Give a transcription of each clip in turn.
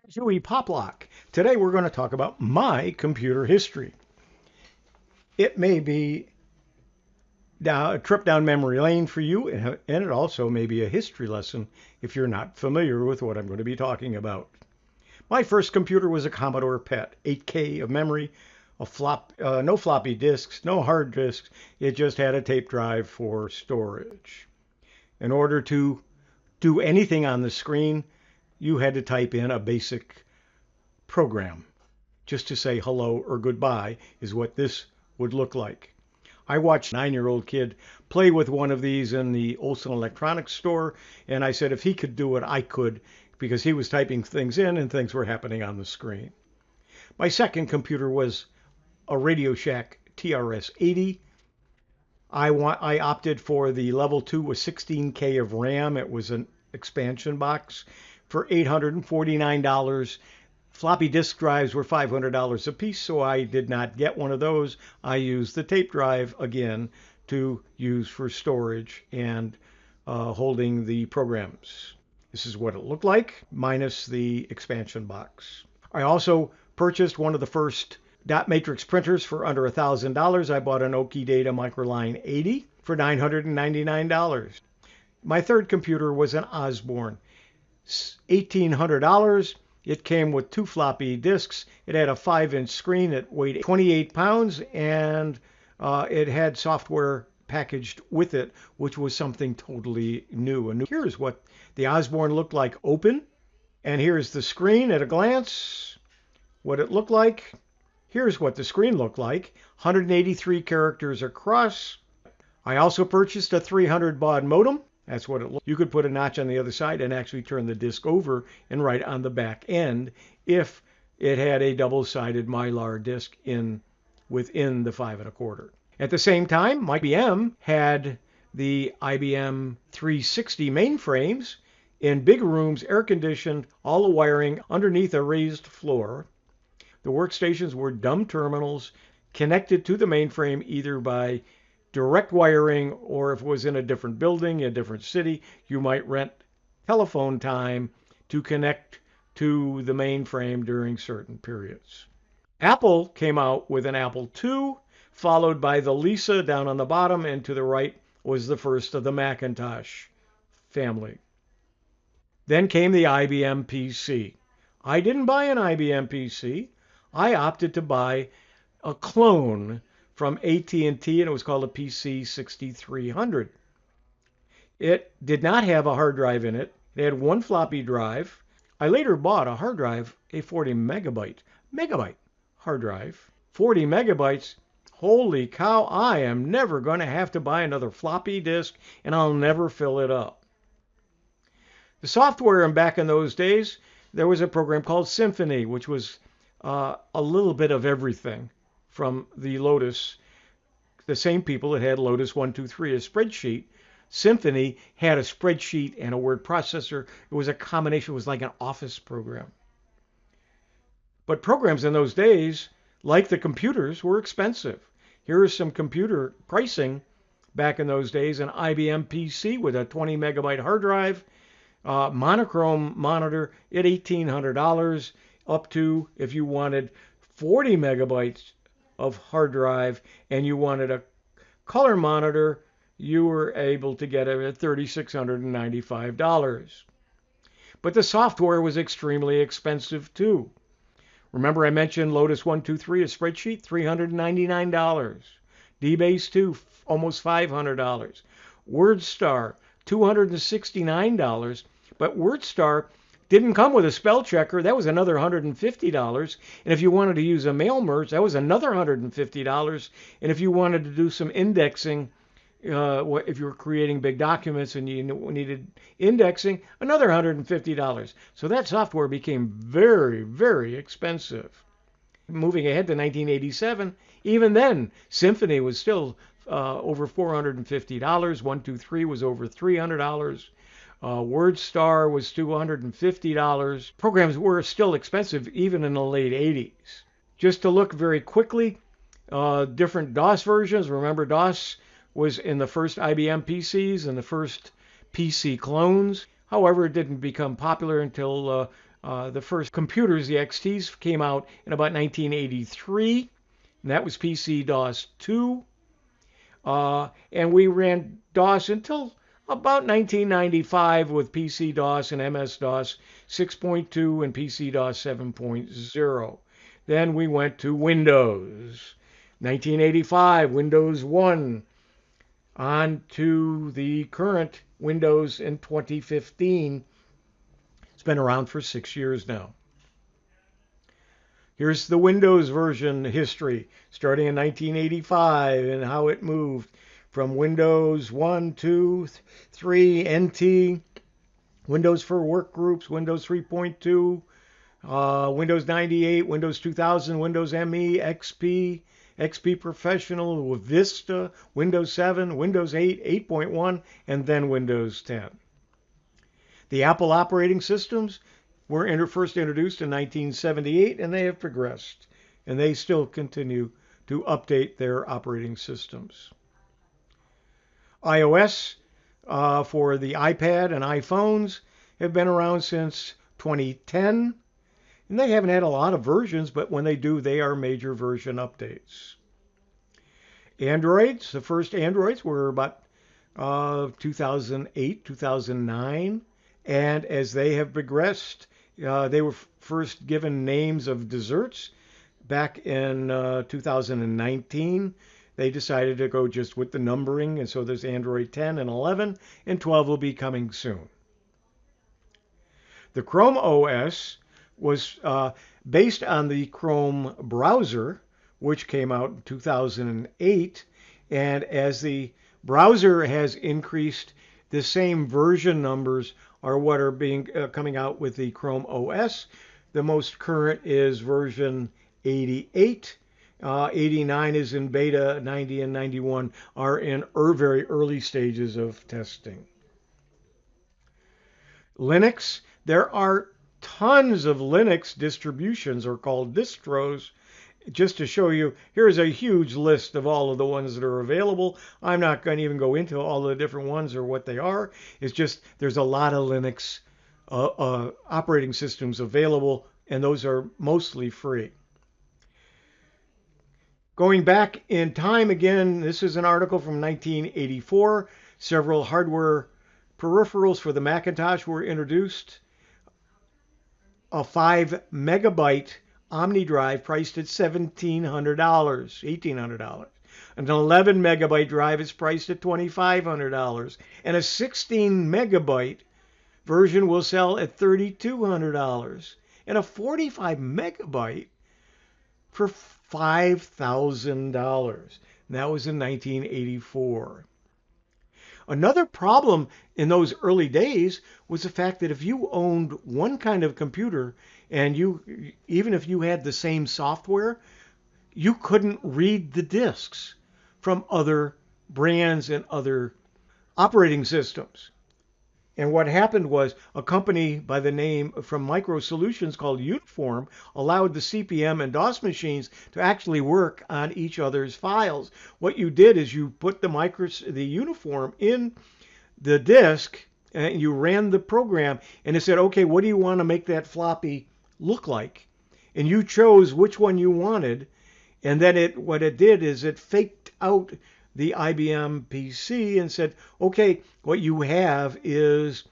Joey Poplock. Today we're going to talk about my computer history. It may be a trip down memory lane for you, and it also may be a history lesson if you're not familiar with what I'm going to be talking about. My first computer was a Commodore Pet, 8K of memory, no floppy disks, no hard disks. It just had a tape drive for storage. In order to do anything on the screen, you had to type in a basic program. Just to say hello or goodbye is what this would look like. I watched a 9-year-old kid play with one of these in the Olson Electronics store, and I said if he could do it, I could, because he was typing things in and things were happening on the screen. My second computer was a Radio Shack TRS-80. I opted for the level 2 with 16K of RAM. It was an expansion box for $849. Floppy disk drives were $500 a piece, so I did not get one of those. I used the tape drive again to use for storage and holding the programs. This is what it looked like, minus the expansion box. I also purchased one of the first dot matrix printers for under $1,000. I bought an Oki Data Microline 80 for $999. My third computer was an Osborne, $1,800. It came with 2 floppy disks. It had a 5-inch screen. It weighed 28 pounds, and it had software packaged with it, which was something totally new. And here's what the Osborne looked like open, and here's the screen at a glance, what it looked like. Here's what the screen looked like, 183 characters across. I also purchased a 300 baud modem. That's what it looked. You could put a notch on the other side and actually turn the disk over and write on the back end if it had a double-sided Mylar disk within the 5 1/4. At the same time, my IBM had the IBM 360 mainframes in big rooms, air-conditioned, all the wiring underneath a raised floor. The workstations were dumb terminals connected to the mainframe either by direct wiring, or if it was in a different building, a different city, you might rent telephone time to connect to the mainframe during certain periods. Apple came out with an Apple II, followed by the Lisa down on the bottom, and to the right was the first of the Macintosh family. Then came the IBM Pc. I didn't buy an IBM Pc. I opted to buy a clone from AT&T, and it was called a PC6300. It did not have a hard drive in it. It had 1 floppy drive. I later bought a hard drive, a 40 megabyte hard drive. 40 megabytes. Holy cow, I am never going to have to buy another floppy disk, and I'll never fill it up. The software, and back in those days, there was a program called Symphony, which was a little bit of everything from the Lotus. The same people that had Lotus 123, a spreadsheet. Symphony had a spreadsheet and a word processor. It was a combination. It was like an office program. But programs in those days, like the computers, were expensive. Here is some computer pricing back in those days. An IBM PC with a 20 megabyte hard drive, monochrome monitor at $1,800, up to, if you wanted 40 megabytes of hard drive and you wanted a color monitor, you were able to get it at $3,695. But the software was extremely expensive too. Remember I mentioned Lotus 123, a spreadsheet, $399. DBase 2, almost $500. WordStar, $269. But WordStar didn't come with a spell checker. That was another $150. And if you wanted to use a mail merge, that was another $150. And if you wanted to do some indexing, if you were creating big documents and you needed indexing, another $150. So that software became very, very expensive. Moving ahead to 1987, even then, Symphony was still over $450. 123 was over $300. WordStar was $250. Programs were still expensive even in the late 80s. Just to look very quickly, different DOS versions. Remember, DOS was in the first IBM PCs and the first PC clones. However, it didn't become popular until The first computers, the XTs, came out in about 1983, and that was PC-DOS 2. And we ran DOS until about 1995 with PC-DOS and MS-DOS 6.2 and PC-DOS 7.0. Then we went to Windows. 1985, Windows 1, on to the current Windows in 2015. It's been around for 6 years now. Here's the Windows version history, starting in 1985 and how it moved from Windows 1, 2, 3, NT, Windows for Workgroups, Windows 3.2, Windows 98, Windows 2000, Windows ME, XP, XP Professional, Vista, Windows 7, Windows 8, 8.1, and then Windows 10. The Apple operating systems were first introduced in 1978, and they have progressed, and they still continue to update their operating systems. iOS for the iPad and iPhones have been around since 2010, and they haven't had a lot of versions, but when they do, they are major version updates. Androids, the first Androids were about 2008, 2009, and as they have progressed, they were first given names of desserts back in 2019. They decided to go just with the numbering, and so there's Android 10 and 11, and 12 will be coming soon. The Chrome OS was based on the Chrome browser, which came out in 2008, and as the browser has increased, the same version numbers are what are being coming out with the Chrome OS. The most current is version 88. 89 is in beta, 90 and 91 are in very early stages of testing. Linux, there are tons of Linux distributions, or called distros. Just to show you, here's a huge list of all of the ones that are available. I'm not going to even go into all the different ones or what they are. It's just there's a lot of Linux operating systems available, and those are mostly free. Going back in time again, this is an article from 1984. Several hardware peripherals for the Macintosh were introduced. A 5 megabyte Omni drive priced at $1,700, $1,800. An 11 megabyte drive is priced at $2,500. And a 16 megabyte version will sell at $3,200. And a 45 megabyte for $5,000. That was in 1984. Another problem in those early days was the fact that if you owned one kind of computer, and even if you had the same software, you couldn't read the disks from other brands and other operating systems. And what happened was a company by the name from Micro Solutions called Uniform allowed the CP/M and DOS machines to actually work on each other's files. What you did is you put the Uniform in the disk and you ran the program, and it said, okay, what do you want to make that floppy look like? And you chose which one you wanted, and then what it did is it faked out the Ibm Pc and said, okay, what you have is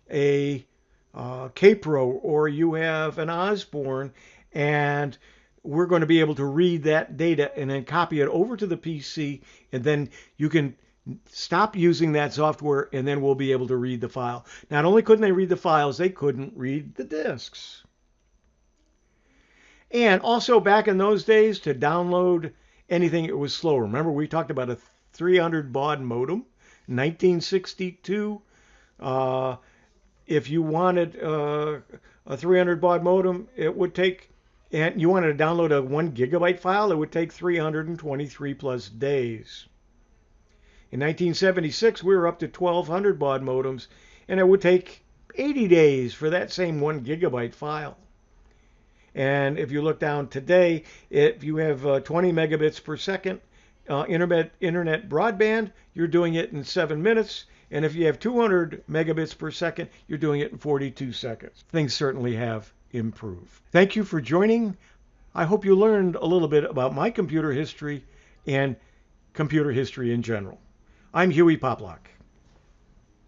a Kpro, or you have an Osborne, and we're going to be able to read that data and then copy it over to the PC, and then you can stop using that software, and then we'll be able to read the file. Not only couldn't they read the files, they couldn't read the disks. And also back in those days, to download anything, it was slow. Remember, we talked about a 300 baud modem, 1962. If you wanted a 300 baud modem, it would take, and you wanted to download a 1 gigabyte file, it would take 323 plus days. In 1976, we were up to 1200 baud modems, and it would take 80 days for that same 1 gigabyte file. And if you look down today, if you have 20 megabits per second internet broadband, you're doing it in 7 minutes. And if you have 200 megabits per second, you're doing it in 42 seconds. Things certainly have improve. Thank you for joining. I hope you learned a little bit about my computer history and computer history in general. I'm Huey Poplock.